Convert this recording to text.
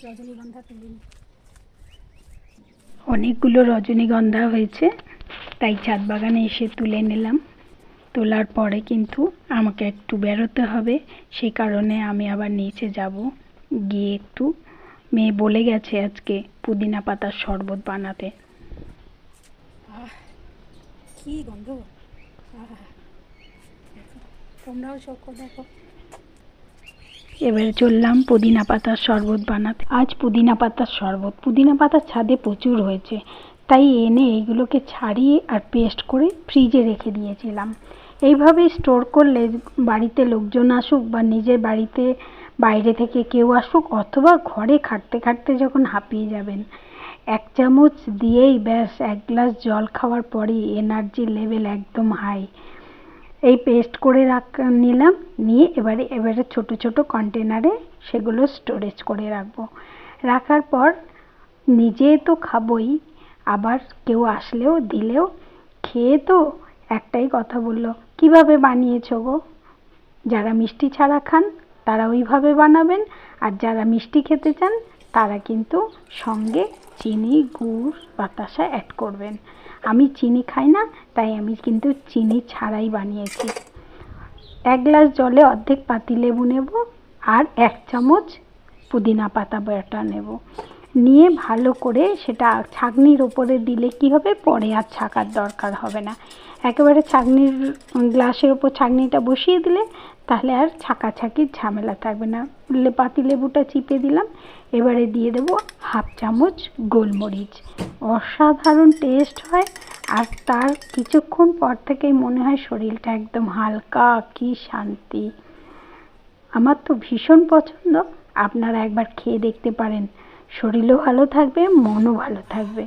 রজনীগন্ধা তুলিনি। অনেকগুলো রজনীগন্ধা হয়েছে, তাই ছাদ বাগানে এসে তুলে নিলাম। তোলার পরে কিন্তু আমাকে একটু বেরোতে হবে, সেই কারণে আমি আবার নিচে যাব। গিয়ে একটু, মেয়ে বলে গেছে আজকে পুদিনা পাতার শরবত বানাতে। কি গন্ধ! তোমরাও চোখ দেখো। এবারে চললাম পুদিনা পাতার শরবত বানাতে। আজ পুদিনা পাতার শরবত, পুদিনা পাতার ছাদে প্রচুর হয়েছে, তাই এনে এইগুলোকে ছাড়িয়ে আর পেস্ট করে ফ্রিজে রেখে দিয়েছিলাম। এইভাবে স্টোর করলে বাড়িতে লোকজন আসুক বা নিজের বাড়িতে বাইরে থেকে কেউ আসুক, অথবা ঘরে খাটতে খাটতে যখন হাঁপিয়ে যাবেন, 1 চামচ দিয়েই ব্যাস 1 গ্লাস জল খাওয়ার পরেই এনার্জি লেভেল একদম হাই। এই পেস্ট করে নিলাম, নিয়ে এবারে ছোট ছোট কন্টেনারে সেগুলো স্টোরেজ করে রাখবো। রাখার পর নিজে তো খাবোই, আবার কেউ আসলেও দিলেও খেয়ে তো একটাই কথা বললো, কিভাবে বানিয়েছো গো? যারা মিষ্টি ছাড়া খান তারা ওইভাবে বানাবেন, আর যারা মিষ্টি খেতে চান তারা কিন্তু সঙ্গে চিনি, গুড়, বাতাসা অ্যাড করবেন। আমি চিনি খাই না, তাই আমি কিন্তু চিনি ছাড়াই বানিয়েছি। 1 গ্লাস জলে অর্ধেক পাতিলেবু নেব আর 1 চামচ পুদিনা পাতা বাটা নেব। নিয়ে ভালো করে সেটা ছাঁকনির ওপরে দিলে কি হবে, পরে আর ছাকার দরকার হবে না। একেবারে ছাঁকনির গ্লাসের ওপর ছাঁকনিটা বসিয়ে দিলে তাহলে আর ছাকাছাকির ঝামেলা থাকবে না। পাতিলেবুটা চিপে দিলাম। এবারে দিয়ে দেব 1/2 চামচ গোলমরিচ। অসাধারণ টেস্ট হয়, আর তার কিছুক্ষণ পর থেকেই মনে হয় শরীরটা একদম হালকা, কি শান্তি। আমার তো ভীষণ পছন্দ, আপনারা একবার খেয়ে দেখতে পারেন। শরীরও ভালো থাকবে, মনও ভালো থাকবে।